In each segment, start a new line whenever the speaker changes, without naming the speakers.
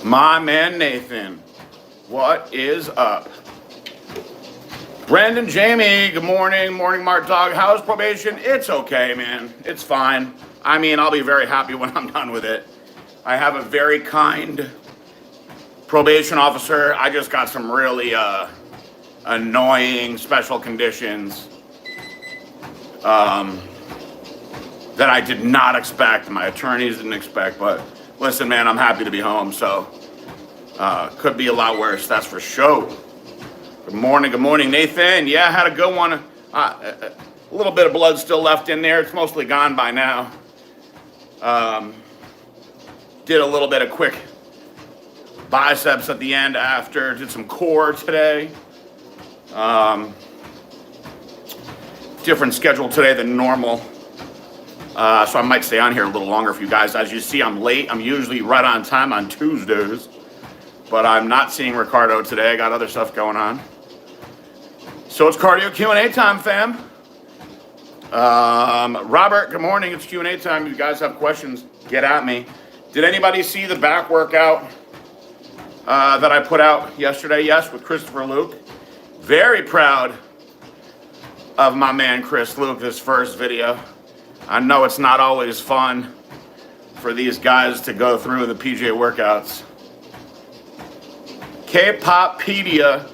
My man Nathan, what is up? Brandon, Jamie, good morning. Morning, Mark Dog. How's probation? It's okay, man. It's fine. I mean, I'll be very happy when I'm done with it. I have a very kind probation officer. I just got some really annoying special conditions that I did not expect. My attorneys didn't expect, but listen, man, I'm happy to be home, so could be a lot worse, that's for sure. Good morning, Nathan. Yeah, had a good one. A little bit of blood still left in there. It's mostly gone by now. Did a little bit of quick biceps at the end after. Did some core today. Different schedule today than normal. So I might stay on here a little longer for you guys. As you see, I'm late. I'm usually right on time on Tuesdays. But I'm not seeing Ricardo today. I got other stuff going on. So it's cardio Q&A time, fam. Robert, good morning. It's Q&A time. If you guys have questions, get at me. Did anybody see the back workout that I put out yesterday? Yes, with Christopher Luke. Very proud of my man Chris Luke, this first video. I know it's not always fun for these guys to go through the PJ workouts. K-Poppedia.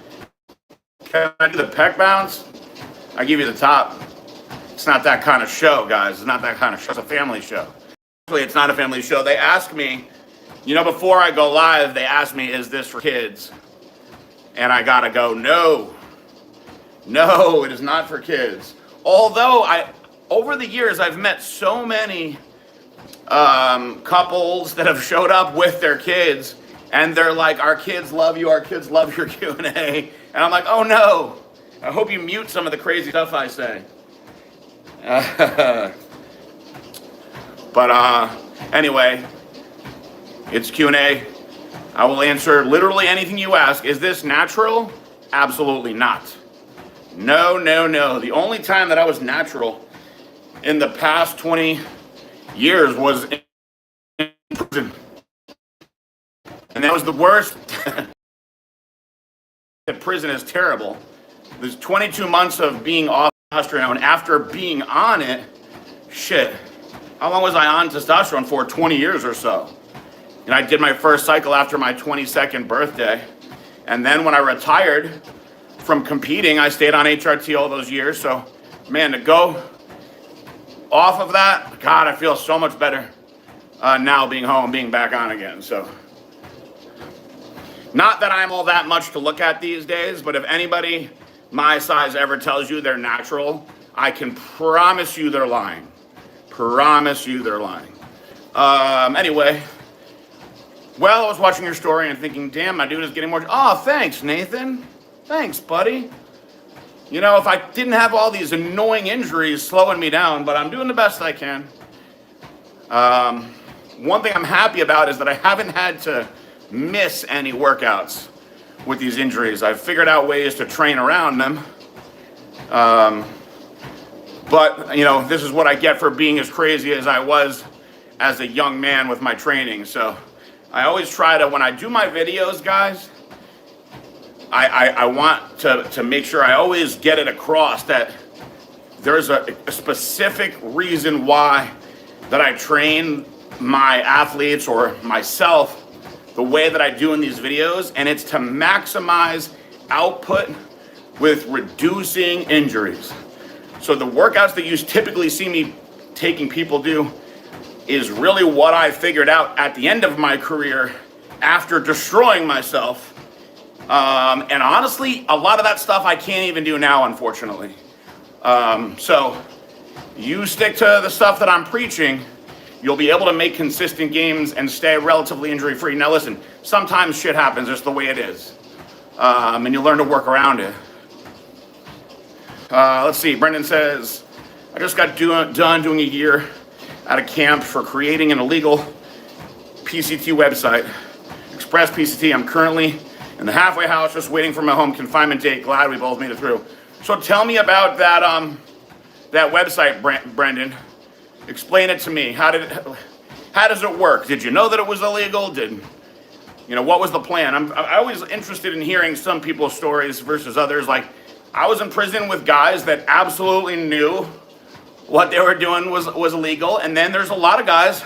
Can I do the pec bounce? I give you the top. It's not that kind of show, guys. It's not that kind of show. It's a family show. Actually, it's not a family show. They ask me, you know, before I go live, they ask me, is this for kids? And I gotta go, no, it is not for kids. Although over the years, I've met so many couples that have showed up with their kids, and they're like, our kids love you, our kids love your Q&A. And I'm like, oh no, I hope you mute some of the crazy stuff I say. But anyway, it's Q&A. I will answer literally anything you ask. Is this natural? Absolutely not. No. The only time that I was natural in the past 20 years was in prison. And that was the worst. Prison is terrible. There's 22 months of being off testosterone. After being on it, shit. How long was I on testosterone for? 20 years or so. And I did my first cycle after my 22nd birthday. And then when I retired from competing, I stayed on HRT all those years. So, man, to go off of that, God, I feel so much better now being home, being back on again. So, not that I'm all that much to look at these days, but if anybody my size ever tells you they're natural, I can promise you they're lying. Anyway, well, I was watching your story and thinking, damn, my dude is getting more. Oh, thanks, Nathan. Thanks, buddy. You know, if I didn't have all these annoying injuries slowing me down, but I'm doing the best I can. One thing I'm happy about is that I haven't had to miss any workouts with these injuries. I've figured out ways to train around them. But, you know, this is what I get for being as crazy as I was as a young man with my training. So I always try to, when I do my videos, guys, I want to make sure I always get it across that there's a specific reason why that I train my athletes or myself the way that I do in these videos, and it's to maximize output with reducing injuries. So the workouts that you typically see me taking people do is really what I figured out at the end of my career after destroying myself. And honestly, a lot of that stuff I can't even do now, unfortunately. So you stick to the stuff that I'm preaching, you'll be able to make consistent gains and stay relatively injury-free. Now listen, sometimes shit happens, just the way it is. And you learn to work around it. Let's see, Brendan says, I just got done doing a year at a camp for creating an illegal PCT website, Express PCT. I'm currently in the halfway house, just waiting for my home confinement date. Glad we both made it through. So tell me about that that website, Brendan. Explain it to me. How does it work? Did you know that it was illegal? what was the plan? I'm always interested in hearing some people's stories versus others. Like, I was in prison with guys that absolutely knew what they were doing was illegal, and then there's a lot of guys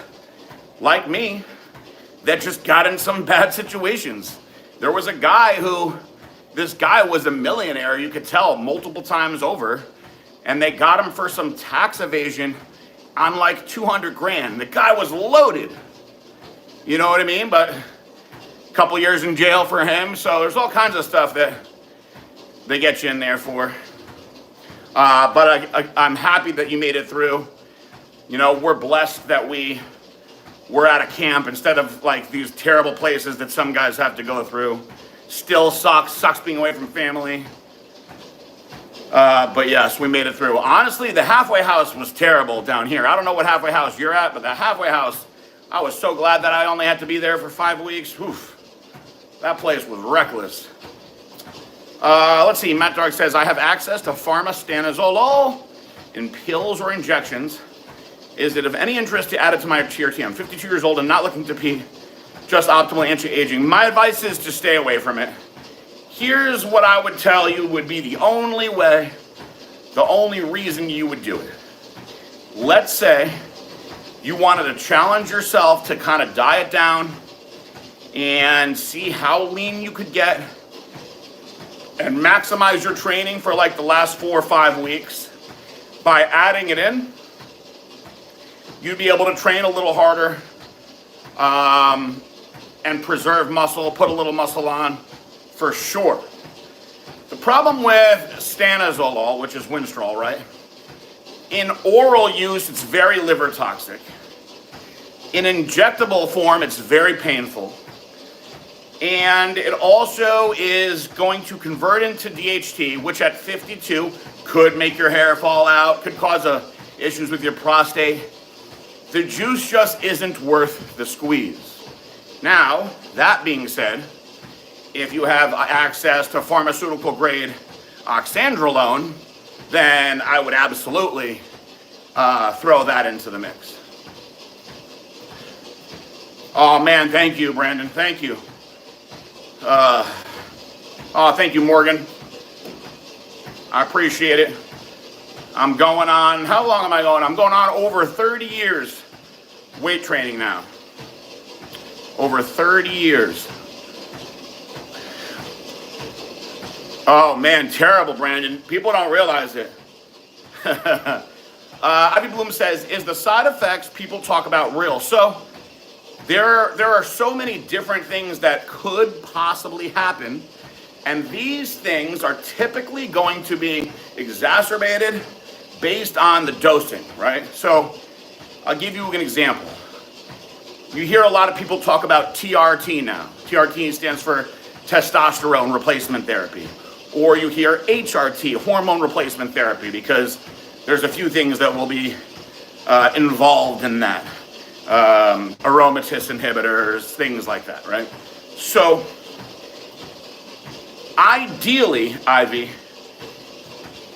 like me that just got in some bad situations. There was a guy this guy was a millionaire, you could tell, multiple times over, and they got him for some tax evasion on like 200 grand. The guy was loaded. You know what I mean? But a couple years in jail for him, so there's all kinds of stuff that they get you in there for. But I'm happy that you made it through. We're blessed that we're at a camp instead of like these terrible places that some guys have to go through. Still sucks being away from family. But yes, we made it through. Honestly, the halfway house was terrible down here. I don't know what halfway house you're at, but the halfway house, I was so glad that I only had to be there for 5 weeks. Oof, that place was reckless. Let's see, Matt Dark says, I have access to pharmastanozolol in pills or injections. Is it of any interest to add it to my TRT? I'm 52 years old and not looking to be just optimal anti-aging. My advice is to stay away from it. Here's what I would tell you would be the only way, the only reason you would do it. Let's say you wanted to challenge yourself to kind of diet down and see how lean you could get and maximize your training for like the last 4 or 5 weeks. By adding it in, you'd be able to train a little harder and preserve muscle, put a little muscle on for sure. The problem with stanozolol, which is Winstrol, right? In oral use, it's very liver toxic. In injectable form, it's very painful. And it also is going to convert into DHT, which at 52 could make your hair fall out, could cause issues with your prostate. The juice just isn't worth the squeeze. Now, that being said, if you have access to pharmaceutical grade oxandrolone, then I would absolutely throw that into the mix. Oh man, thank you, Brandon, thank you. Thank you, Morgan. I appreciate it. I'm going on, how long am I going? I'm going on over 30 years weight training now. Over 30 years. Oh man, terrible, Brandon. People don't realize it. Ivy Bloom says, is the side effects people talk about real? So, there are so many different things that could possibly happen, and these things are typically going to be exacerbated based on the dosing, right? So, I'll give you an example. You hear a lot of people talk about TRT now. TRT stands for testosterone replacement therapy. Or you hear HRT, hormone replacement therapy, because there's a few things that will be involved in that. Aromatase inhibitors, things like that, right? So, ideally, Ivy,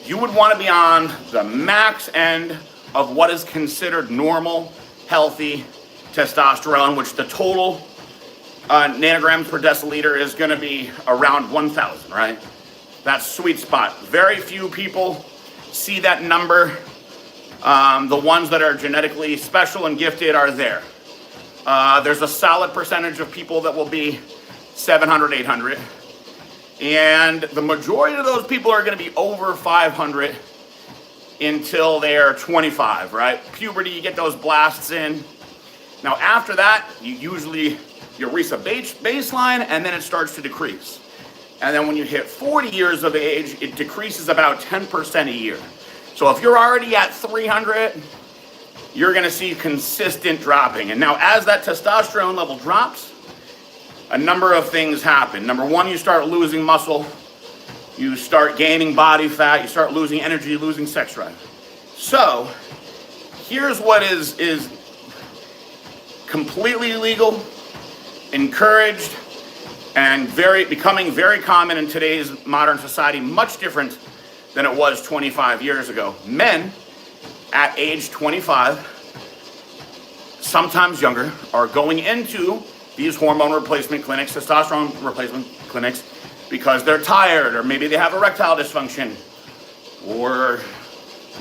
you would want to be on the max end of what is considered normal, healthy testosterone, which the total nanograms per deciliter is going to be around 1,000, right? That's sweet spot. Very few people see that number. The ones that are genetically special and gifted are there. There's a solid percentage of people that will be 700, 800. And the majority of those people are going to be over 500 until they're 25, right? Puberty, you get those blasts in. Now after that, you reach a baseline and then it starts to decrease. And then when you hit 40 years of age, it decreases about 10% a year. So if you're already at 300, you're gonna see consistent dropping. And now as that testosterone level drops, a number of things happen. Number one, you start losing muscle, you start gaining body fat, you start losing energy, losing sex drive. So here's what is completely illegal, encouraged, and becoming very common in today's modern society, much different than it was 25 years ago. Men at age 25, sometimes younger, are going into these hormone replacement clinics, testosterone replacement clinics, because they're tired, or maybe they have erectile dysfunction, or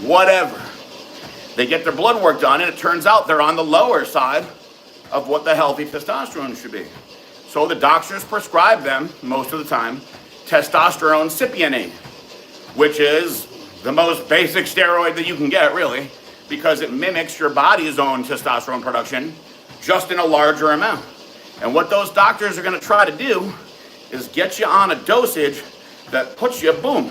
whatever. They get their blood work done, and it turns out they're on the lower side of what the healthy testosterone should be. So the doctors prescribe them, most of the time, testosterone cypionate, which is the most basic steroid that you can get, really, because it mimics your body's own testosterone production, just in a larger amount. And what those doctors are going to try to do is get you on a dosage that puts you, boom,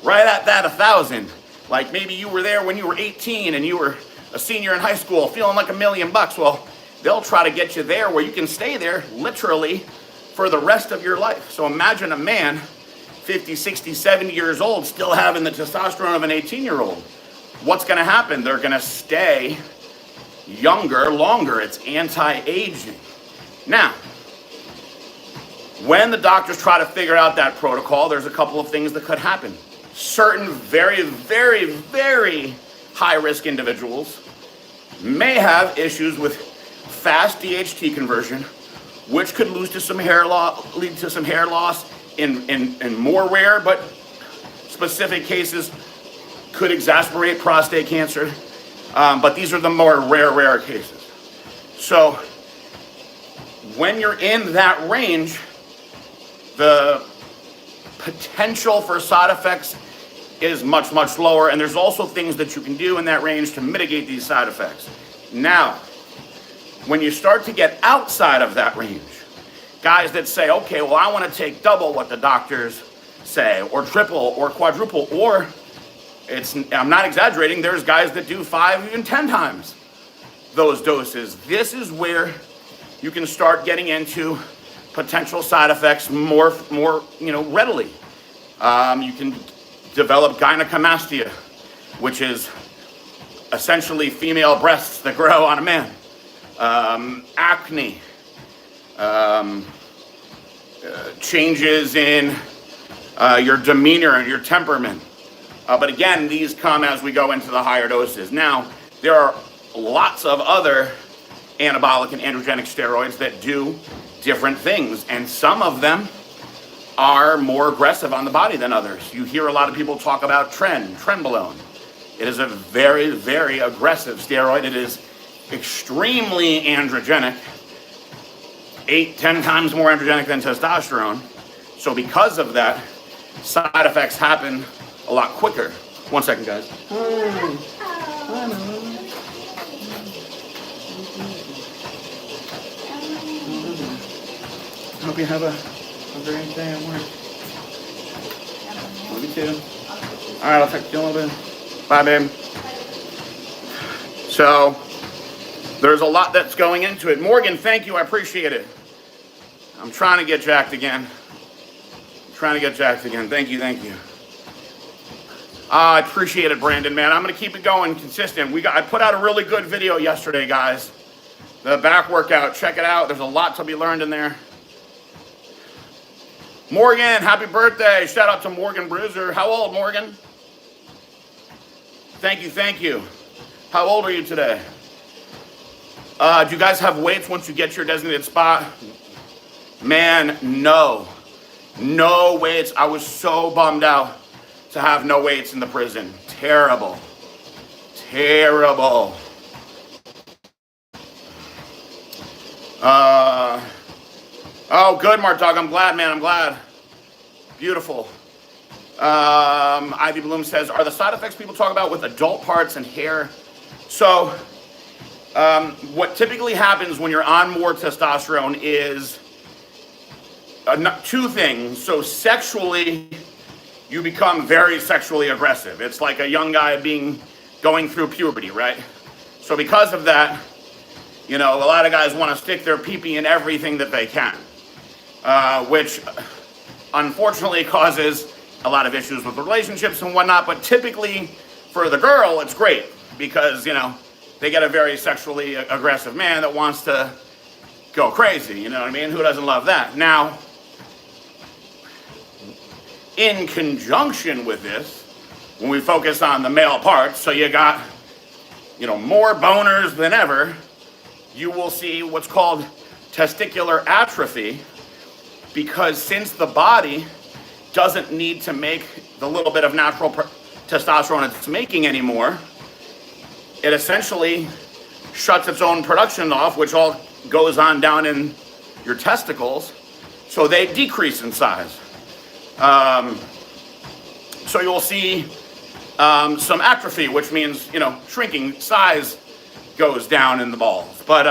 right at that 1,000. Like maybe you were there when you were 18 and you were a senior in high school feeling like $1 million. Well, they'll try to get you there where you can stay there literally for the rest of your life. So imagine a man, 50, 60, 70 years old, still having the testosterone of an 18-year-old. What's going to happen? They're going to stay younger longer. It's anti-aging. Now, when the doctors try to figure out that protocol, there's a couple of things that could happen. Certain very, very, very high-risk individuals may have issues with fast DHT conversion, which could lead to some hair loss in more rare but specific cases, could exacerbate prostate cancer. But these are the more rare cases. So when you're in that range, the potential for side effects is much, much lower, and there's also things that you can do in that range to mitigate these side effects. Now, when you start to get outside of that range, guys that say, okay, well, I want to take double what the doctors say, or triple, or quadruple, or I'm not exaggerating, there's guys that do 5, even 10 times those doses. This is where you can start getting into potential side effects more readily. You can develop gynecomastia, which is essentially female breasts that grow on a man. Acne, changes in your demeanor and your temperament. But again, these come as we go into the higher doses. Now, there are lots of other anabolic and androgenic steroids that do different things, and some of them are more aggressive on the body than others. You hear a lot of people talk about trenbolone. It is a very, very aggressive steroid. It is extremely androgenic, 8-10 times more androgenic than testosterone. So because of that, side effects happen a lot quicker. 1 second, guys. Hope you have a great day at work. Love you too. All right, I'll talk to you in a little bit. Bye, babe. So, there's a lot that's going into it. Morgan, thank you. I appreciate it. I'm trying to get jacked again. Thank you. I appreciate it, Brandon, man. I'm going to keep it going consistent. I put out a really good video yesterday, guys. The back workout. Check it out. There's a lot to be learned in there. Morgan, happy birthday. Shout out to Morgan Bruiser. How old, Morgan? Thank you. How old are you today? Do you guys have weights once you get your designated spot? Man, no. No weights. I was so bummed out to have no weights in the prison. Terrible. Oh, good, Mark Dog. I'm glad, man. I'm glad. Beautiful. Ivy Bloom says, are the side effects people talk about with adult parts and hair? So, what typically happens when you're on more testosterone is two things. So, sexually, you become very sexually aggressive. It's like a young guy going through puberty, right? So, because of that, a lot of guys want to stick their pee-pee in everything that they can. Which unfortunately causes a lot of issues with relationships and whatnot, but typically for the girl, it's great because, they get a very sexually aggressive man that wants to go crazy, you know what I mean? Who doesn't love that? Now, in conjunction with this, when we focus on the male parts, so you got, more boners than ever, you will see what's called testicular atrophy, because since the body doesn't need to make the little bit of natural testosterone it's making anymore, it essentially shuts its own production off, which all goes on down in your testicles, so they decrease in size. So you'll see some atrophy, which means, shrinking, size goes down in the balls. But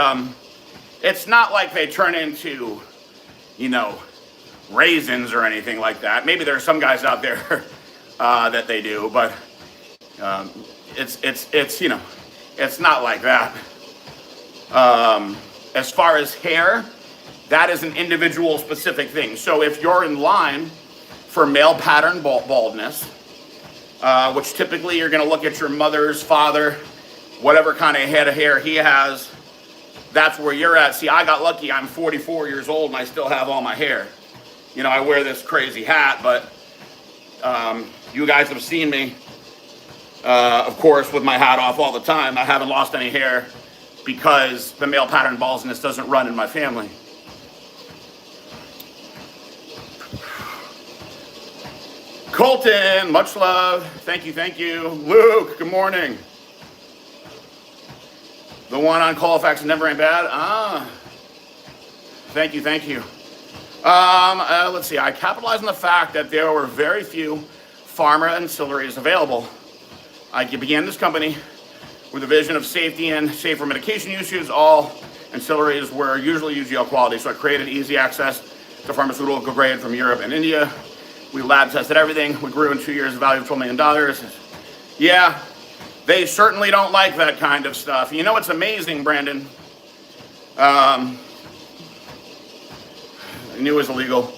it's not like they turn into, raisins or anything like that. Maybe there are some guys out there that they do, but it's not like that. As far as hair, that is an individual specific thing. So if you're in line for male pattern baldness, which typically you're going to look at your mother's father, whatever kind of head of hair he has, that's where you're at. See, I got lucky. I'm 44 years old and I still have all my hair. I wear this crazy hat, but you guys have seen me, of course, with my hat off all the time. I haven't lost any hair because the male pattern baldness doesn't run in my family. Colton, much love. Thank you. Luke, good morning. The one on Colfax never ain't bad. Thank you. Let's see. I capitalized on the fact that there were very few pharma ancillaries available. I began this company with a vision of safety and safer medication usage. All ancillaries were usually UGL quality, so I created easy access to pharmaceutical grade from Europe and India. We lab tested everything. We grew in 2 years, a value of $12 million. Yeah, they certainly don't like that kind of stuff. It's amazing, Brandon. I knew it was illegal.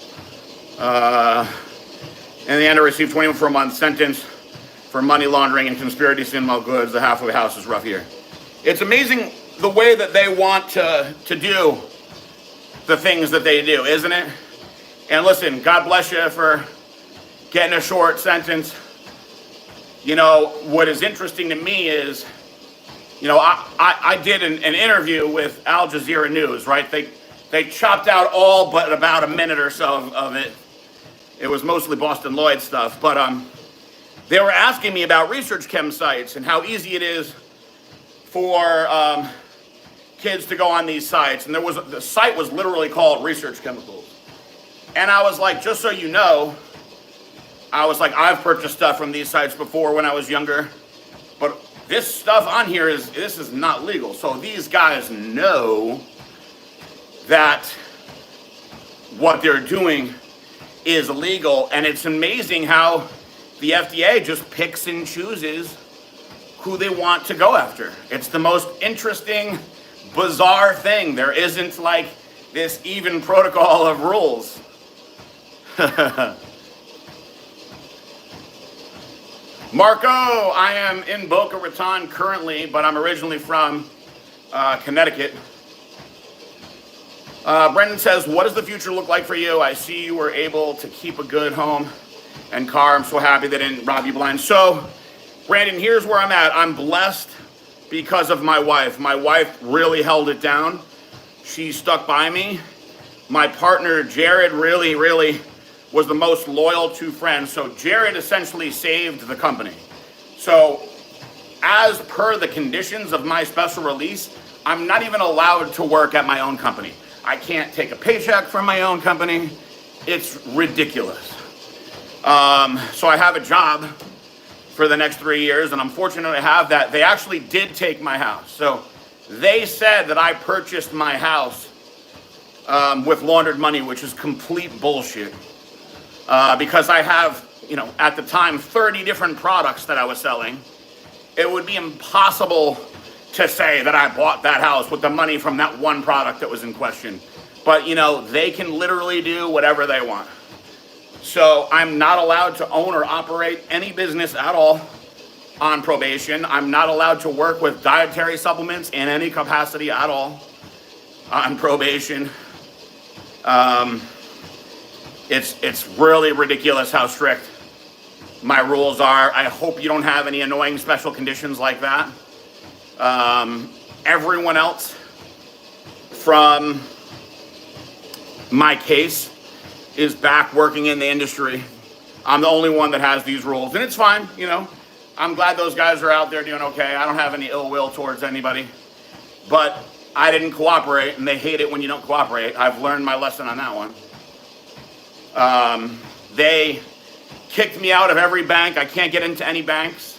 In the end, I received 24-month sentence for money laundering and conspiracy to smuggle goods. The halfway house is rough here. It's amazing the way that they want to do the things that they do, isn't it? And listen, God bless you for getting a short sentence. What is interesting to me is, I did an interview with Al Jazeera News, right? They chopped out all but about a minute or so of it. It was mostly Boston Lloyd stuff, but they were asking me about research chem sites and how easy it is for kids to go on these sites. And the site was literally called Research Chemicals. And I was like, just so you know, I've purchased stuff from these sites before when I was younger, but this stuff on here this is not legal. So these guys know that what they're doing is illegal, and it's amazing how the FDA just picks and chooses who they want to go after. It's the most interesting, bizarre thing. There isn't like this even protocol of rules. Marco, I am in Boca Raton currently, but I'm originally from Connecticut. Brendan says, what does the future look like for you? I see you were able to keep a good home and car. I'm so happy they didn't rob you blind. So, Brandon, here's where I'm at. I'm blessed because of my wife. My wife really held it down. She stuck by me. My partner, Jared, really was the most loyal to friends. So Jared essentially saved the company. So as per the conditions of my special release, I'm not even allowed to work at my own company. I can't take a paycheck from my own company. It's ridiculous. So I have a job for the next 3 years, and I'm fortunate to have that. They actually did take my house. So they said that I purchased my house with laundered money, which is complete bullshit. Because I have, at the time, 30 different products that I was selling. It would be impossible to say that I bought that house with the money from that one product that was in question. But, they can literally do whatever they want. So I'm not allowed to own or operate any business at all on probation. I'm not allowed to work with dietary supplements in any capacity at all on probation. It's really ridiculous how strict my rules are. I hope you don't have any annoying special conditions like that. Everyone else from my case is back working in the industry. I'm the only one that has these rules, and it's fine, you know. I'm glad those guys are out there doing okay. I don't have any ill will towards anybody, but I didn't cooperate, and they hate it when you don't cooperate. I've learned my lesson on that one. They kicked me out of every bank. I can't get into any banks.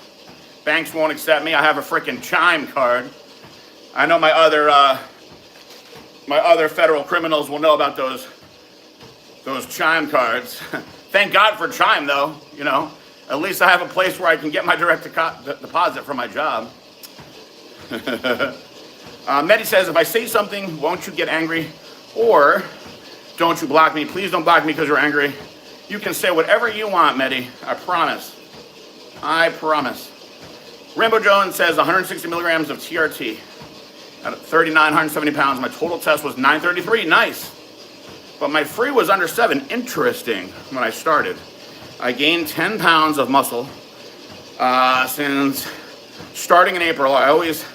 Banks won't accept me. I have a freaking Chime card. I know my other federal criminals will know about those Chime cards. Thank God for Chime, though. You know, at least I have a place where I can get my direct deposit from my job. Medi says, if I say something, won't you get angry? Or don't you block me? Please don't block me because you're angry. You can say whatever you want, Medi. I promise. I promise. Rainbow Jones says 160 milligrams of TRT at 39, 170 pounds. My total test was 933. Nice. But my free was under 7. Interesting. When I started, I gained 10 pounds of muscle since starting in April. I always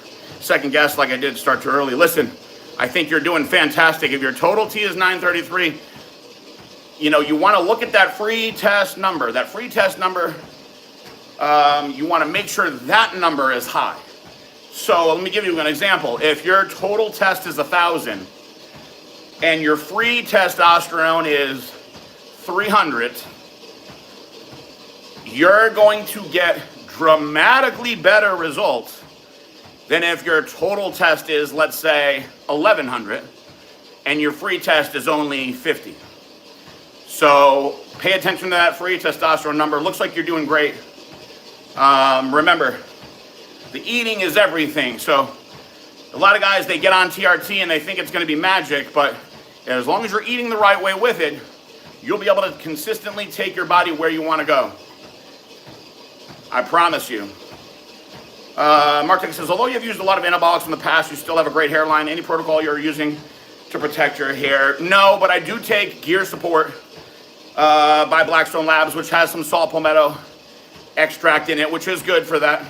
second guess like I did start too early. Listen, I think you're doing fantastic. If your total T is 933, you know, you want to look at that free test number. That free test number, you want to make sure that number is high. So let me give you an example. If your total test is 1,000 and your free testosterone is 300, you're going to get dramatically better results than if your total test is, let's say, 1,100 and your free test is only 50. So pay attention to that free testosterone number. Looks like you're doing great. Remember, the eating is everything. So a lot of guys, they get on TRT and they think it's going to be magic, but as long as you're eating the right way with it, you'll be able to consistently take your body where you want to go. I promise you. Mark says, although you've used a lot of anabolics in the past, you still have a great hairline. Any protocol you're using to protect your hair? No, but I do take gear support by Blackstone Labs, which has some saw palmetto extract in it, which is good for that.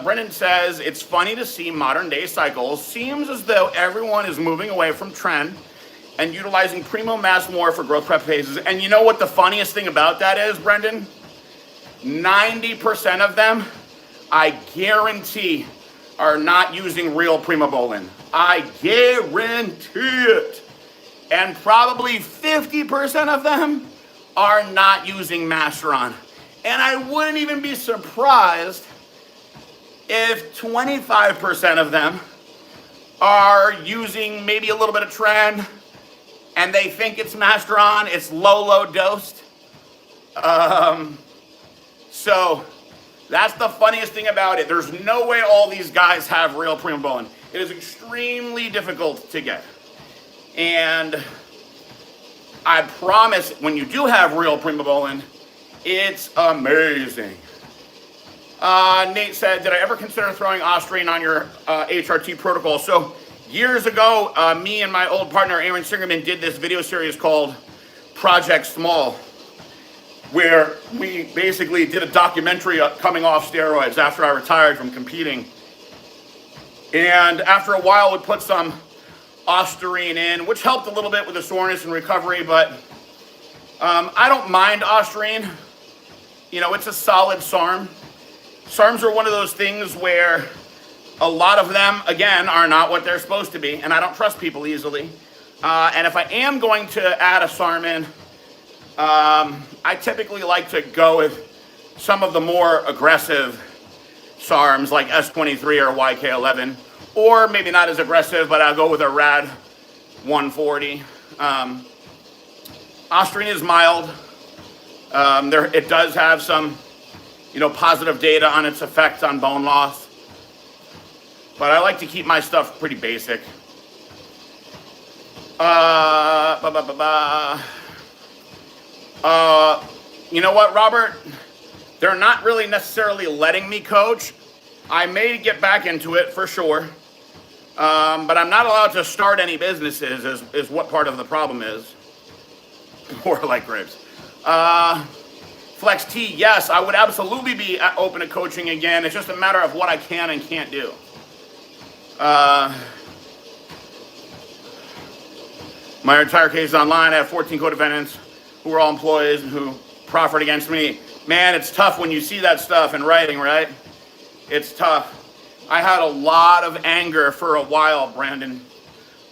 Brennan says, it's funny to see modern day cycles. Seems as though everyone is moving away from trend and utilizing Primo Mass more for growth prep phases. And you know what the funniest thing about that is, Brendan? 90% of them, I guarantee, are not using real Primobolan. I guarantee it. And probably 50% of them are not using Masteron. And I wouldn't even be surprised if 25% of them are using maybe a little bit of trend and they think it's Masteron, it's low dosed. So that's the funniest thing about it. There's no way all these guys have real Primobolan. It is extremely difficult to get. And I promise when you do have real Primobolan, it's amazing. Nate said, did I ever consider throwing Osterine on your HRT protocol? So years ago, me and my old partner, Aaron Singerman, did this video series called Project Small, where we basically did a documentary coming off steroids after I retired from competing. And after a while, we put some Osterine in, which helped a little bit with the soreness and recovery, but I don't mind Osterine. You know, it's a solid SARM. SARMs are one of those things where a lot of them, again, are not what they're supposed to be, and I don't trust people easily. And if I am going to add a SARM in, I typically like to go with some of the more aggressive SARMs like S23 or YK11, or maybe not as aggressive, but I'll go with a RAD 140. Osterine is mild. It does have some, positive data on its effects on bone loss, but I like to keep my stuff pretty basic. You know what, Robert? They're not really necessarily letting me coach. I may get back into it for sure, but I'm not allowed to start any businesses is what part of the problem is. Or like grapes. Flex T, yes, I would absolutely be open to coaching again. It's just a matter of what I can and can't do. Uh, my entire case is online. I have 14 co-defendants who are all employees and who proffered against me. Man, it's tough when you see that stuff in writing, right? It's tough. I had a lot of anger for a while, Brandon,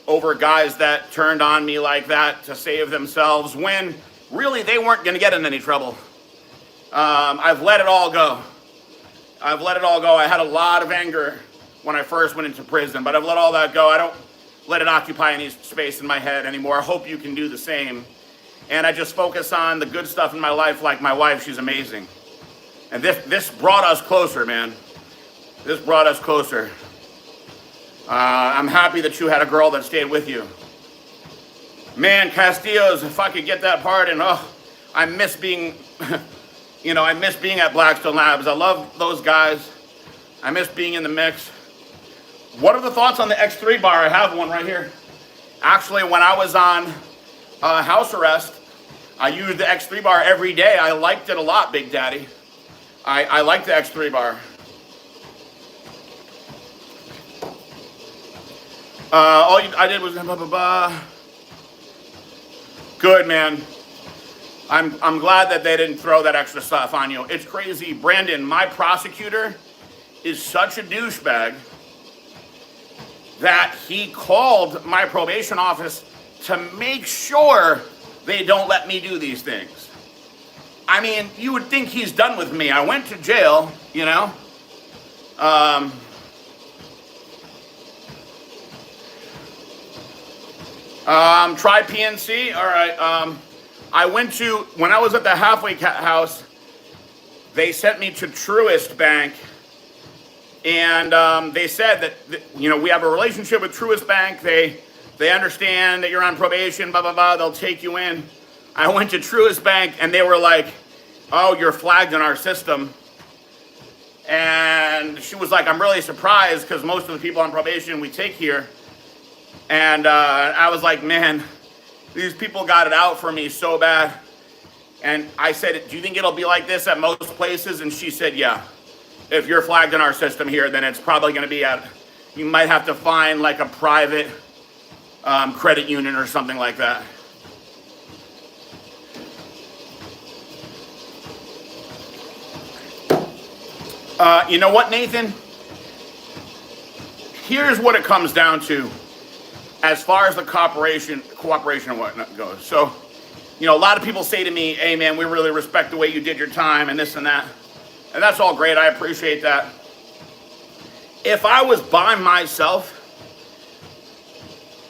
over guys that turned on me like that to save themselves when really they weren't going to get in any trouble. I've let it all go. I've let it all go. I had a lot of anger when I first went into prison, but I've let all that go. I don't let it occupy any space in my head anymore. I hope you can do the same. And I just focus on the good stuff in my life, like my wife. She's amazing. And this brought us closer, man. This brought us closer. I'm happy that you had a girl that stayed with you. Man, Castillo's, if I could get that part, and I miss being, I miss being at Blackstone Labs. I love those guys. I miss being in the mix. What are the thoughts on the X3 bar? I have one right here. Actually, when I was on house arrest, I used the X3 bar every day. I liked it a lot, Big Daddy. I liked the X3 bar. All I did was blah, blah, blah. Good, man. I'm glad that they didn't throw that extra stuff on you. It's crazy. Brandon, my prosecutor is such a douchebag that he called my probation office to make sure they don't let me do these things. I mean, you would think he's done with me. I went to jail, try PNC. All right. When I was at the halfway house, they sent me to Truist Bank, and they said that, we have a relationship with Truist Bank. They understand that you're on probation, blah, blah, blah. They'll take you in. I went to Truist Bank, and they were like, oh, you're flagged in our system. And she was like, I'm really surprised because most of the people on probation we take here. And I was like, man, these people got it out for me so bad. And I said, do you think it'll be like this at most places? And she said, yeah. If you're flagged in our system here, then it's probably going to be you might have to find like a private credit union or something like that. You know what, Nathan? Here's what it comes down to as far as the cooperation and whatnot goes. So, a lot of people say to me, hey man, we really respect the way you did your time and this and that. And that's all great. I appreciate that. If I was by myself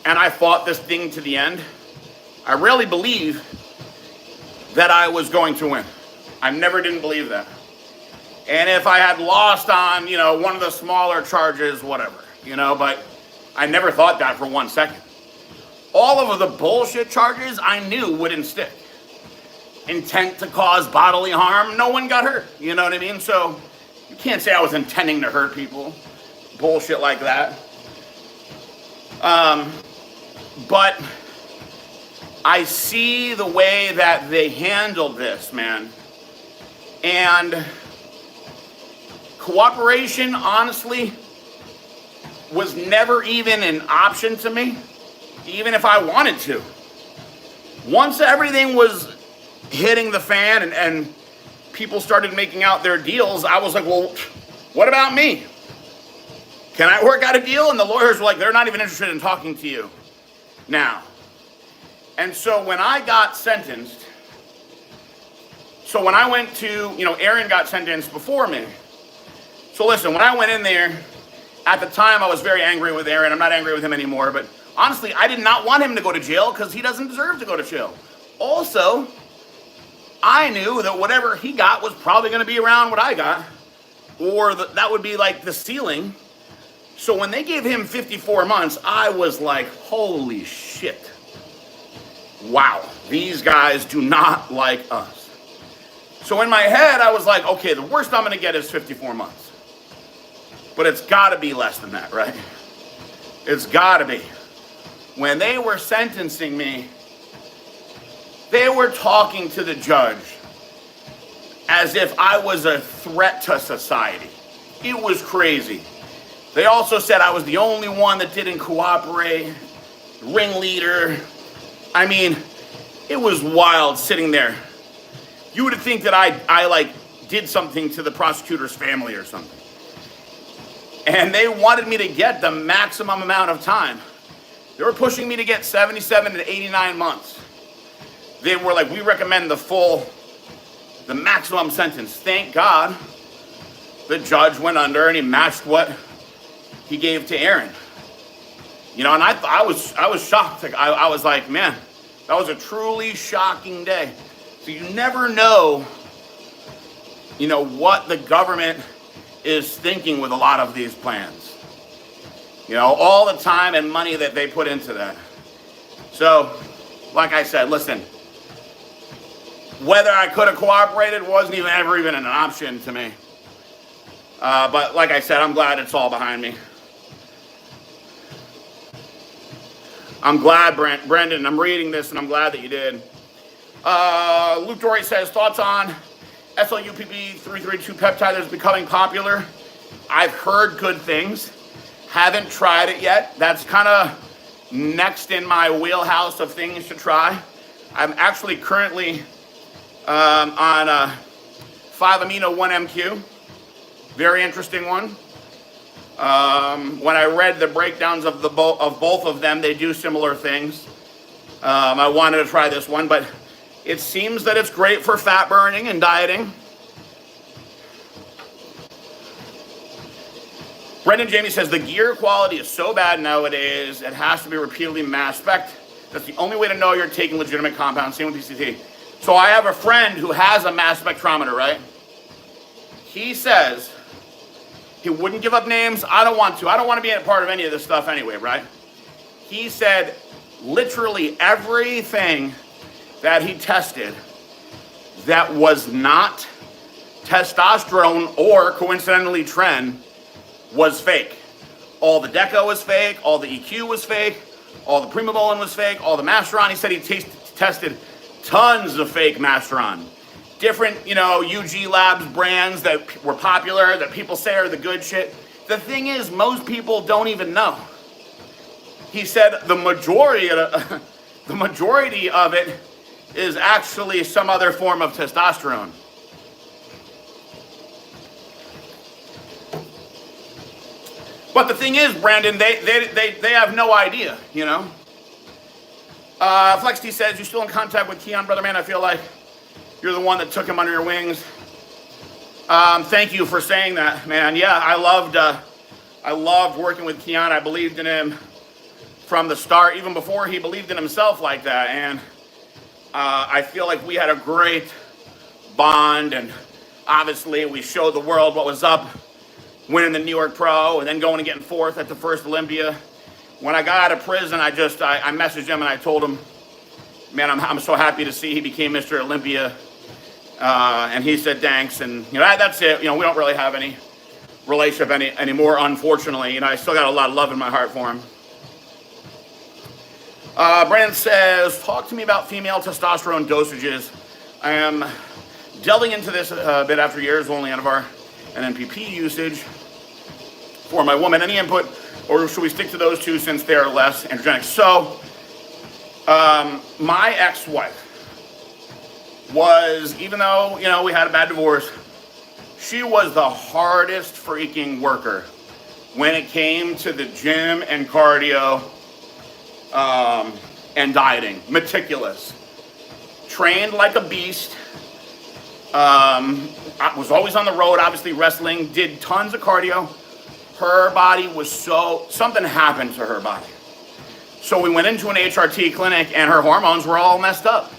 and I fought this thing to the end, I really believe that I was going to win. I never didn't believe that. And if I had lost on, one of the smaller charges, whatever, but I never thought that for 1 second. All of the bullshit charges I knew wouldn't stick. Intent to cause bodily harm, no one got hurt. You know what I mean? So you can't say I was intending to hurt people. Bullshit like that. But I see the way that they handled this, man. And cooperation, honestly, was never even an option to me, even if I wanted to. Once everything was hitting the fan and people started making out their deals, I was like, well, what about me? Can I work out a deal? And the lawyers were like, they're not even interested in talking to you now. And so when I got sentenced, when I went to, Aaron got sentenced before me. So listen, when I went in there, at the time I was very angry with Aaron. I'm not angry with him anymore, but honestly, I did not want him to go to jail because he doesn't deserve to go to jail. Also, I knew that whatever he got was probably going to be around what I got, or that would be like the ceiling. So when they gave him 54 months, I was like, holy shit. Wow, these guys do not like us. So in my head, I was like, okay, the worst I'm going to get is 54 months. But it's got to be less than that, right? It's got to be. When they were sentencing me, they were talking to the judge as if I was a threat to society. It was crazy. They also said I was the only one that didn't cooperate, ringleader. I mean, it was wild sitting there. You would think that I like did something to the prosecutor's family or something. And they wanted me to get the maximum amount of time. They were pushing me to get 77 to 89 months. They were like, we recommend the maximum sentence. Thank God the judge went under and he matched what he gave to Aaron. You know, and I was shocked. I was like, man, that was a truly shocking day. So you never know, you know, what the government is thinking with a lot of these plans. You know, all the time and money that they put into that. So, like I said, listen, whether I could have cooperated wasn't ever even an option to me. But like I said, I'm glad it's all behind me. I'm glad, Brendan, I'm reading this and I'm glad that you did. Luke Dory says, thoughts on SLUPP332 peptide that is becoming popular? I've heard good things. Haven't tried it yet. That's kind of next in my wheelhouse of things to try. I'm actually currently on 5-amino 1-MQ. Very interesting one. When I read the breakdowns of both of them, they do similar things. I wanted to try this one, but it seems that it's great for fat burning and dieting. Brendan Jamie says, the gear quality is so bad nowadays, it has to be repeatedly mass spec'd. That's the only way to know you're taking legitimate compounds. Same with PCT. So I have a friend who has a mass spectrometer, right? He says he wouldn't give up names. I don't want to. I don't want to be a part of any of this stuff anyway, right? He said literally everything that he tested that was not testosterone or coincidentally tren was fake. All the Deco was fake, all the EQ was fake, all the Primobolan was fake, all the Masteron. He said he tested tons of fake Masteron. Different, you know, UG Labs brands that were popular, that people say are the good shit. The thing is, most people don't even know. He said the majority of it is actually some other form of testosterone. But the thing is, Brandon, they have no idea, you know? Flex T says, you're still in contact with Keon, brother man. I feel like you're the one that took him under your wings. Thank you for saying that, man. Yeah, I loved working with Keon. I believed in him from the start, even before he believed in himself like that. And I feel like we had a great bond, and obviously we showed the world what was up, winning the New York Pro and then going and getting fourth at the first Olympia. When I got out of prison, I messaged him and I told him, man, I'm so happy to see he became Mr. Olympia. And he said thanks, and you know, that's it. You know, we don't really have any relationship anymore, unfortunately. You know, I still got a lot of love in my heart for him. Brandon says, talk to me about female testosterone dosages. I am delving into this a bit after years only of our NPP usage for my woman. Any input, or should we stick to those two since they're less androgenic? So, my ex-wife was, even though, you know, we had a bad divorce, she was the hardest freaking worker when it came to the gym and cardio and dieting. Meticulous. Trained like a beast. I was always on the road, obviously wrestling, did tons of cardio. Her body was something happened to her body. So we went into an HRT clinic and her hormones were all messed up.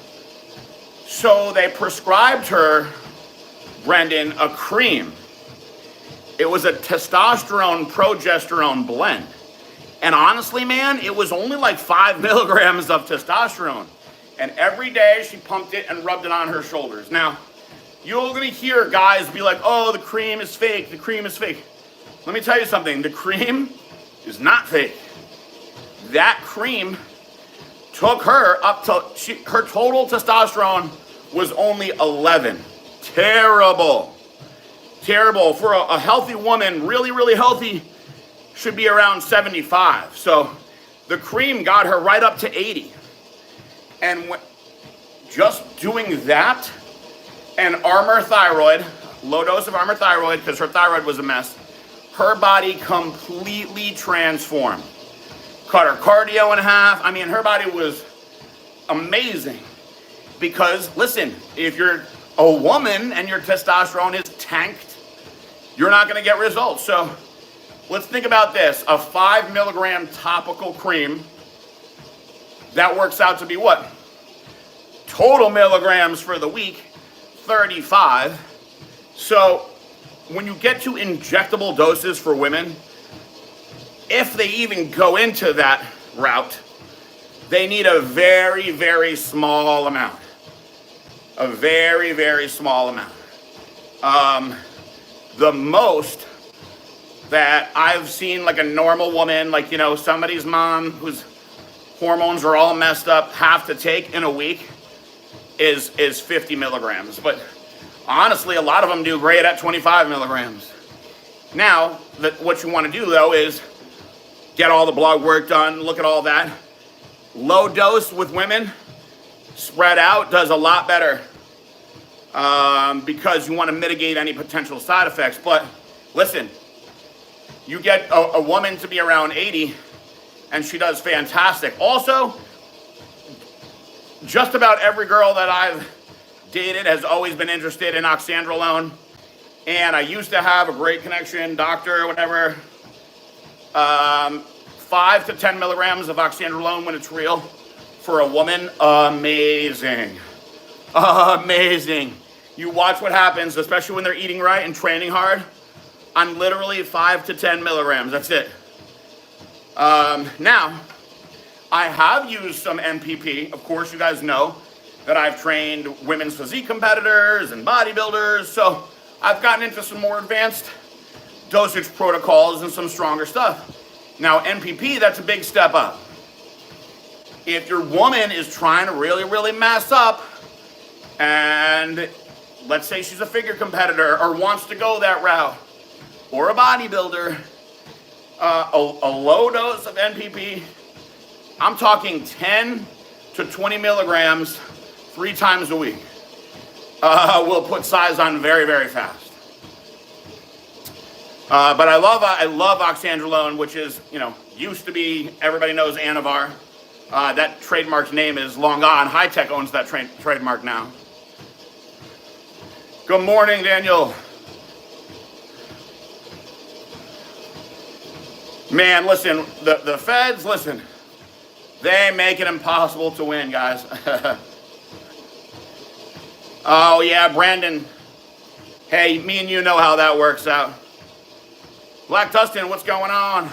So they prescribed her, Brendan, a cream. It was a testosterone progesterone blend. And honestly, man, it was only like 5 milligrams of testosterone. And every day she pumped it and rubbed it on her shoulders. Now, you're gonna hear guys be like, oh, the cream is fake, the cream is fake. Let me tell you something, the cream is not fake. That cream took her up to, her total testosterone was only 11. Terrible. Terrible. For a healthy woman, really, really healthy, should be around 75. So the cream got her right up to 80. And just doing that and Armour Thyroid, low dose of Armour Thyroid, because her thyroid was a mess, her body completely transformed. Cut her cardio in half. I mean, her body was amazing. Because, listen, if you're a woman and your testosterone is tanked, you're not going to get results. So let's think about this. A 5 milligram topical cream, that works out to be what? Total milligrams for the week, 35. So when you get to injectable doses for women, if they even go into that route, they need a very, very small amount. A very, very small amount. The most that I've seen, like a normal woman, like, you know, somebody's mom whose hormones are all messed up, have to take in a week is 50 milligrams. But honestly, a lot of them do great at 25 milligrams. Now, what you want to do, though, is get all the blog work done, look at all that. Low dose with women, spread out, does a lot better because you want to mitigate any potential side effects. But listen, you get a woman to be around 80, and she does fantastic. Also, just about every girl that I've dated has always been interested in oxandrolone. And I used to have a great connection, doctor or whatever. 5 to 10 milligrams of oxandrolone when it's real for a woman, amazing. Amazing. You watch what happens, especially when they're eating right and training hard. I'm literally 5 to 10 milligrams, that's it. Now, I have used some MPP. Of course, you guys know that I've trained women's physique competitors and bodybuilders, so I've gotten into some more advanced dosage protocols and some stronger stuff. Now, MPP, that's a big step up. If your woman is trying to really, really mess up, and let's say she's a figure competitor or wants to go that route, or a bodybuilder, a low dose of NPP, I'm talking 10 to 20 milligrams 3 times a week, will put size on very, very fast. But I love oxandrolone, which is, you know, used to be, everybody knows Anavar. That trademark's name is long gone. High Tech owns that trademark now. Good morning, Daniel. Man, listen, the feds, listen, they make it impossible to win, guys. Oh, yeah, Brandon. Hey, me and you know how that works out. Black Tustin, what's going on?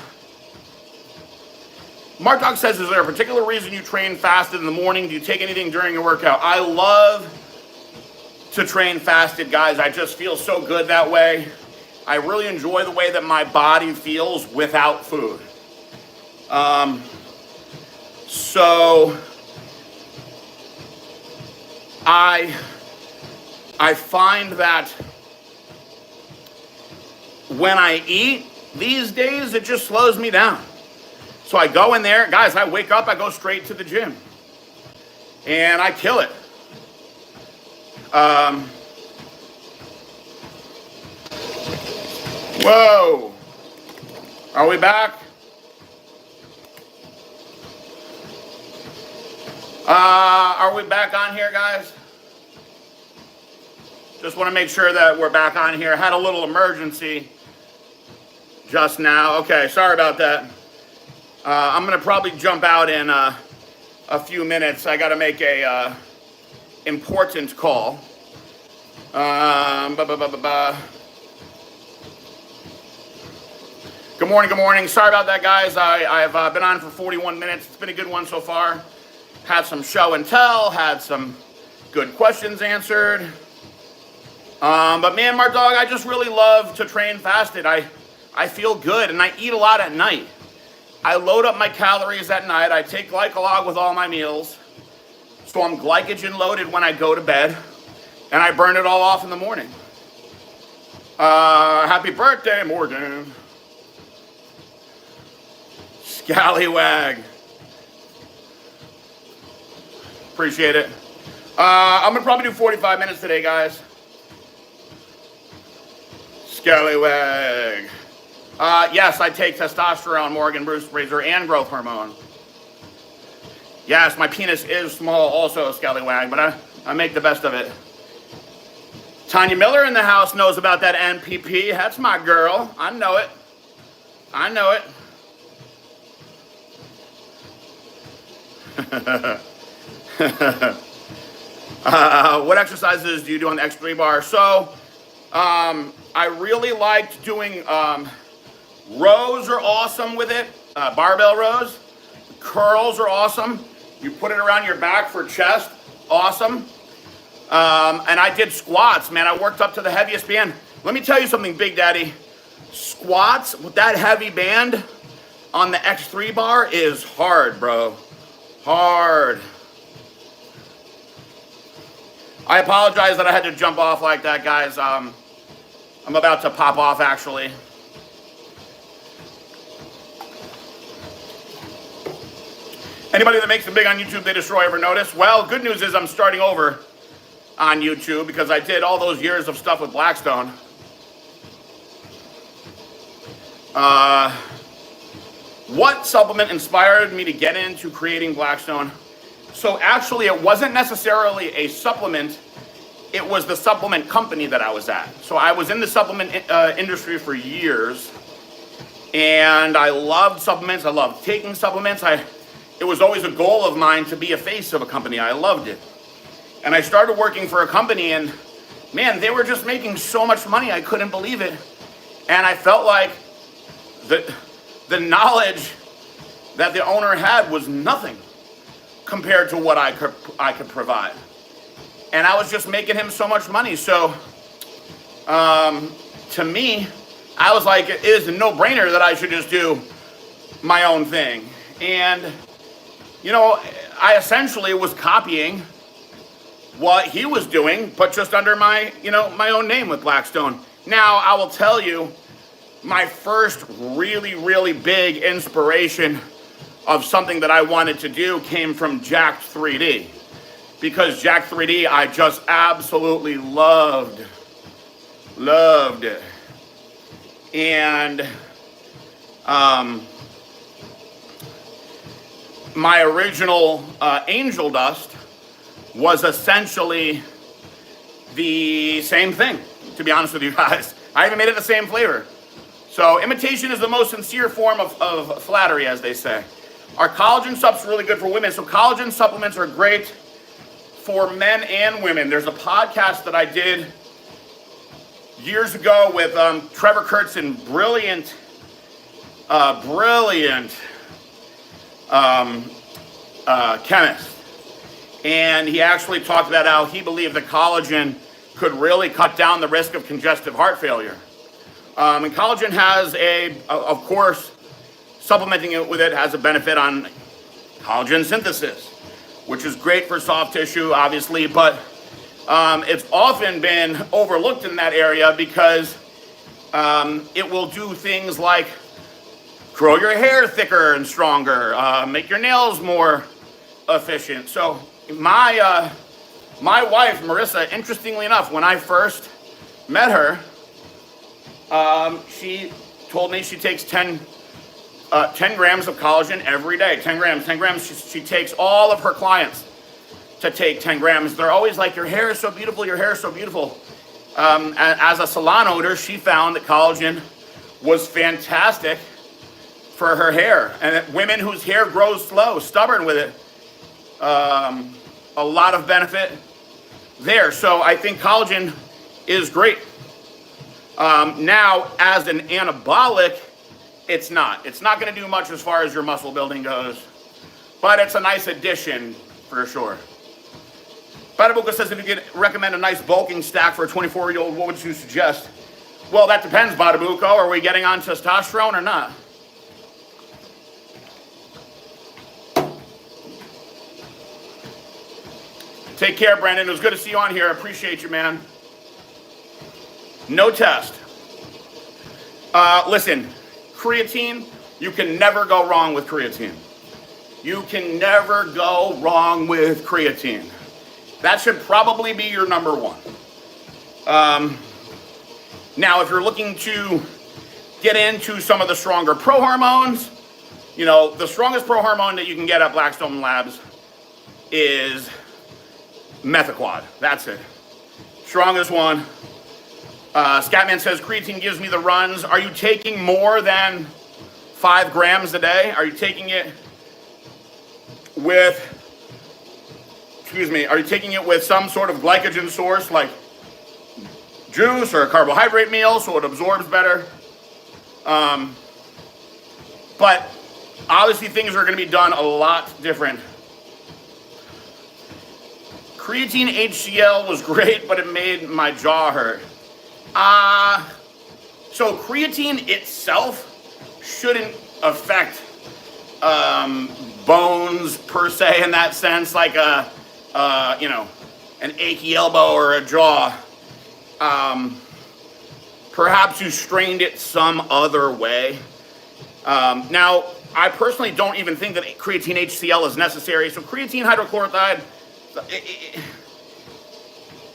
Mark Dog says, is there a particular reason you train fasted in the morning? Do you take anything during your workout? I love to train fasted, guys. I just feel so good that way. I really enjoy the way that my body feels without food. So I find that when I eat these days, it just slows me down. So I go in there, guys, I wake up, I go straight to the gym. And I kill it. Whoa. Are we back? Are we back on here, guys? Just want to make sure that we're back on here. Had a little emergency just now. Okay, sorry about that. I'm going to probably jump out in a few minutes. I got to make a important call. Good morning, good morning. Sorry about that, guys. I've been on for 41 minutes. It's been a good one so far. Had some show and tell, had some good questions answered. But man, Mark Dog, I just really love to train fasted. I feel good, and I eat a lot at night. I load up my calories at night. I take glycolog with all my meals. So I'm glycogen loaded when I go to bed, and I burn it all off in the morning. Happy birthday, Morgan. Scallywag. Appreciate it. I'm gonna probably do 45 minutes today, guys. Scallywag. Yes, I take testosterone, Morgan, Bruce Razor, and growth hormone. Yes, my penis is small also, Scallywag, but I make the best of it. Tanya Miller in the house knows about that NPP. That's my girl. I know it. I know it. What exercises do you do on the X3 bar? So, I really liked doing rows are awesome with it. Barbell rows. Curls are awesome. You put it around your back for chest. Awesome. And I did squats, man. I worked up to the heaviest band. Let me tell you something, Big Daddy. Squats with that heavy band on the X3 bar is hard, bro. Hard. I apologize that I had to jump off like that, guys. I'm about to pop off, actually. Anybody that makes it big on YouTube, they destroy, ever notice? Well, good news is I'm starting over on YouTube because I did all those years of stuff with Blackstone. What supplement inspired me to get into creating Blackstone? So actually, it wasn't necessarily a supplement. It was the supplement company that I was at. So I was in the supplement industry for years, and I loved supplements. I loved taking supplements. It was always a goal of mine to be a face of a company. I loved it. And I started working for a company, and man, they were just making so much money. I couldn't believe it. And I felt like the knowledge that the owner had was nothing compared to what I could provide. And I was just making him so much money. So to me, I was like, it is a no-brainer that I should just do my own thing. And, you know, I essentially was copying what he was doing, but just under my own name with Blackstone. Now, I will tell you, my first really, really big inspiration of something that I wanted to do came from Jacked 3D. Because Jacked 3D, I just absolutely loved it. And my original Angel Dust was essentially the same thing, to be honest with you guys. I even made it the same flavor. So imitation is the most sincere form of flattery, as they say. Our collagen sup's really good for women. So collagen supplements are great for men and women. There's a podcast that I did years ago with Trevor Kurtzen, brilliant chemist. And he actually talked about how he believed that collagen could really cut down the risk of congestive heart failure. And collagen has of course, supplementing it with it has a benefit on collagen synthesis, which is great for soft tissue, obviously, but it's often been overlooked in that area because it will do things like grow your hair thicker and stronger, make your nails more efficient. So my wife, Marissa, interestingly enough, when I first met her, she told me she takes 10 grams of collagen every day. 10 grams. She takes all of her clients to take 10 grams. They're always like, your hair is so beautiful, your hair is so beautiful. As a salon owner, she found that collagen was fantastic for her hair. And that women whose hair grows slow, stubborn with it, a lot of benefit there. So I think collagen is great. Now, as an anabolic, it's not. It's not going to do much as far as your muscle building goes, but it's a nice addition for sure. Badabuka says, if you could recommend a nice bulking stack for a 24-year-old, what would you suggest? Well, that depends, Badabuka. Are we getting on testosterone or not? Take care, Brandon. It was good to see you on here. I appreciate you, man. No test. Listen, creatine, You can never go wrong with creatine. You can never go wrong with creatine. That should probably be your number one. Now, if you're looking to get into some of the stronger pro-hormones, you know, the strongest pro-hormone that you can get at Blackstone Labs is Methaquad. That's it. Strongest one. Scatman says, creatine gives me the runs. Are you taking more than 5 grams a day? Are you taking it with, are you taking it with some sort of glycogen source like juice or a carbohydrate meal so it absorbs better? But obviously things are going to be done a lot different. Creatine HCl was great, but it made my jaw hurt. So creatine itself shouldn't affect bones per se in that sense, like an achy elbow or a jaw. Perhaps you strained it some other way. Now, I personally don't even think that creatine HCl is necessary. So creatine hydrochlorothiazide,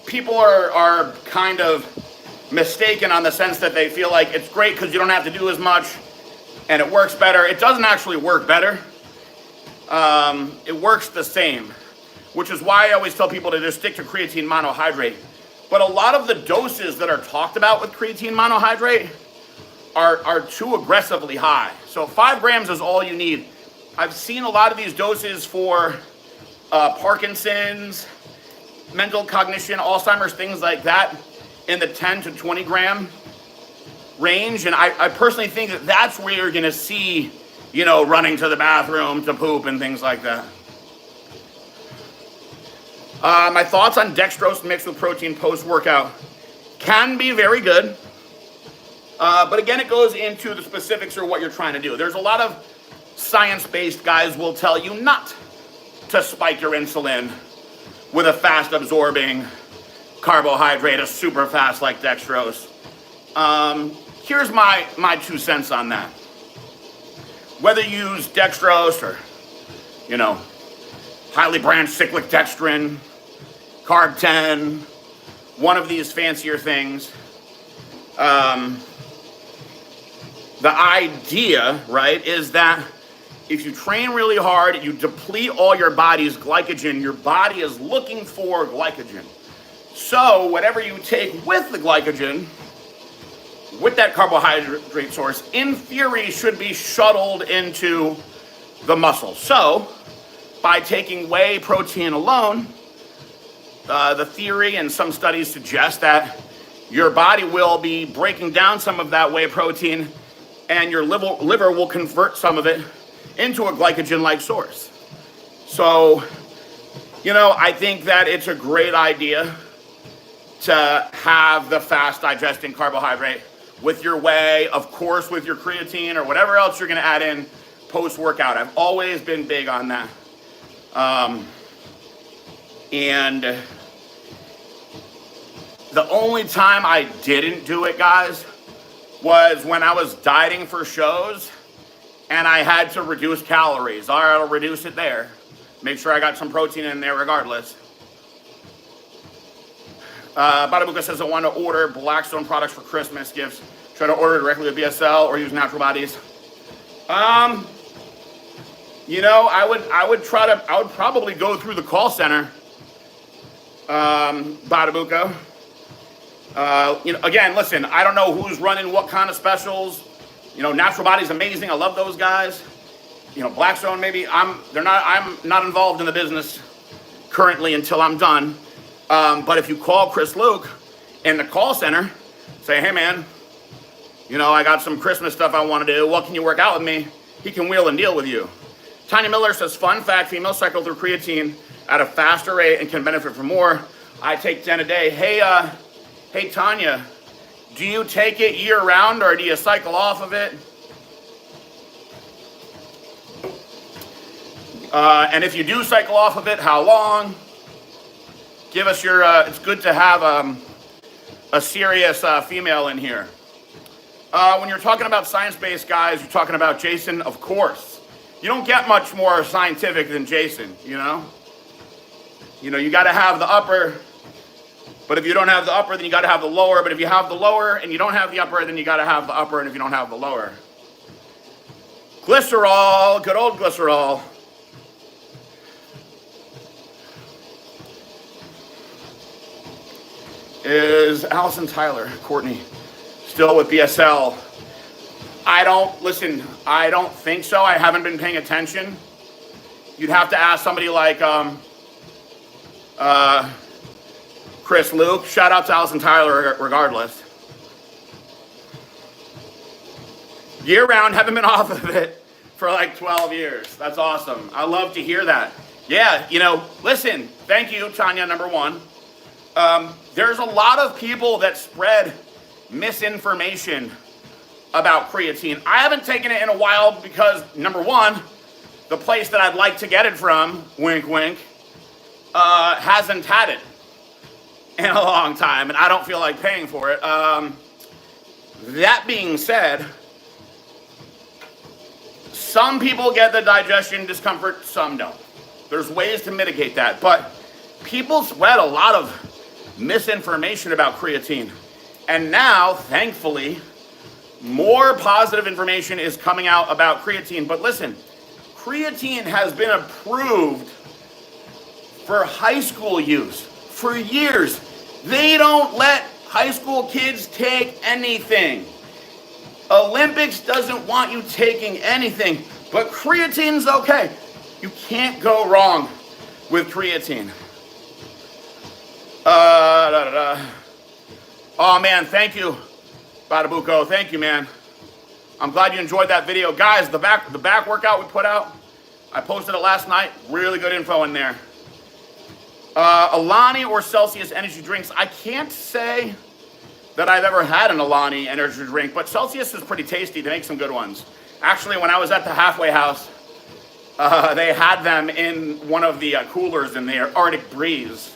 people are kind of mistaken on the sense that they feel like it's great because you don't have to do as much and it works better. It doesn't actually work better. It works the same, which is why I always tell people to just stick to creatine monohydrate. But a lot of the doses that are talked about with creatine monohydrate are too aggressively high. So 5 grams is all you need. I've seen a lot of these doses for Parkinson's, mental cognition, Alzheimer's, things like that, in the 10 to 20 gram range. And I personally think that that's where you're going to see, you know, running to the bathroom to poop and things like that. My thoughts on dextrose mixed with protein post-workout can be very good. But again, it goes into the specifics or what you're trying to do. There's a lot of science-based guys will tell you not to spike your insulin with a fast-absorbing carbohydrate, a super fast like dextrose. Here's my 2 cents on that. Whether you use dextrose or, you know, highly branched cyclic dextrin, carb 10, one of these fancier things, the idea, right, is that if you train really hard, you deplete all your body's glycogen, your body is looking for glycogen. So whatever you take with the glycogen, with that carbohydrate source, in theory should be shuttled into the muscle. So by taking whey protein alone, the theory and some studies suggest that your body will be breaking down some of that whey protein and your liver will convert some of it into a glycogen-like source. So, you know, I think that it's a great idea to have the fast digesting carbohydrate with your whey, of course with your creatine or whatever else you're gonna add in post-workout. I've always been big on that. And the only time I didn't do it, guys, was when I was dieting for shows and I had to reduce calories. All right, I'll reduce it there. Make sure I got some protein in there regardless. Badabuka says I want to order Blackstone products for Christmas gifts. Try to order directly with BSL or use Natural Bodies. You know, I would probably go through the call center. Badabuka. You know, again, listen, I don't know who's running what kind of specials. You know, Natural Body's amazing. I love those guys. You know, Blackstone, maybe I'm not involved in the business currently until I'm done. But if you call Chris Luke in the call center, say, hey man, you know, I got some Christmas stuff I want to do. What can you work out with me? He can wheel and deal with you. Tiny Miller says, fun fact, females cycle through creatine at a faster rate and can benefit from more. I take 10 a day. Hey Tanya, do you take it year round or do you cycle off of it? And if you do cycle off of it, how long? Give us your, it's good to have a serious female in here. When you're talking about science-based guys, you're talking about Jason, of course. You don't get much more scientific than Jason, you know? You know, you got to have the upper, but if you don't have the upper, then you got to have the lower. But if you have the lower and you don't have the upper, then you got to have the upper, and if you don't have the lower. Glycerol, good old glycerol. Is Allison Tyler, Courtney, still with BSL? I don't think so. I haven't been paying attention. You'd have to ask somebody like Chris Luke. Shout out to Allison Tyler regardless. Year round, haven't been off of it for like 12 years. That's awesome. I love to hear that. Yeah, you know, listen, thank you, Tanya, number one. There's a lot of people that spread misinformation about creatine. I haven't taken it in a while because, number one, the place that I'd like to get it from, wink, wink, hasn't had it in a long time, and I don't feel like paying for it. That being said, some people get the digestion discomfort, some don't. There's ways to mitigate that, but people spread a lot of misinformation about creatine. And now, thankfully, more positive information is coming out about creatine. But listen, creatine has been approved for high school use for years. They don't let high school kids take anything. Olympics doesn't want you taking anything, but creatine's okay. You can't go wrong with creatine. Oh man, thank you, Badabuco. Thank you, man. I'm glad you enjoyed that video. Guys, the back workout we put out, I posted it last night. Really good info in there. Alani or Celsius energy drinks. I can't say that I've ever had an Alani energy drink, but Celsius is pretty tasty. They make some good ones. Actually, when I was at the halfway house, they had them in one of the coolers in there, Arctic Breeze.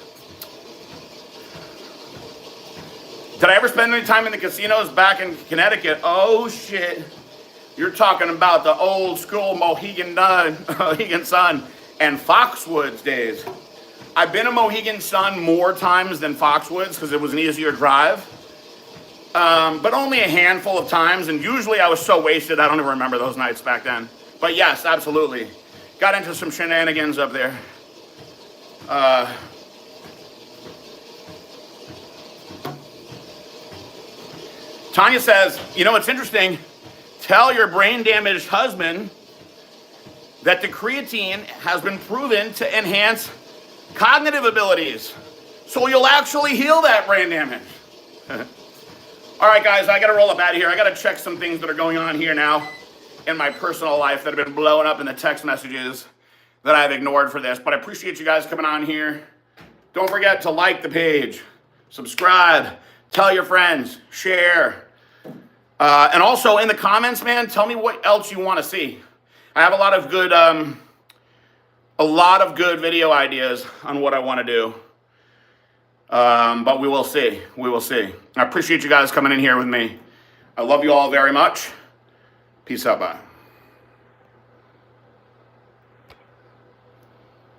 Did I ever spend any time in the casinos back in Connecticut? Oh shit. You're talking about the old school Mohegan Sun and Foxwoods days. I've been to Mohegan Sun more times than Foxwoods because it was an easier drive. But only a handful of times, and usually I was so wasted I don't even remember those nights back then. But yes, absolutely. Got into some shenanigans up there. Tanya says, you know, it's interesting. Tell your brain-damaged husband that the creatine has been proven to enhance cognitive abilities. So you'll actually heal that brain damage. All right, guys, I got to roll up out of here. I got to check some things that are going on here now in my personal life that have been blowing up in the text messages that I've ignored for this. But I appreciate you guys coming on here. Don't forget to like the page, subscribe, tell your friends, share. And also in the comments, man, tell me what else you want to see. I have a lot of good video ideas on what I want to do. But we will see. We will see. I appreciate you guys coming in here with me. I love you all very much. Peace out. Bye.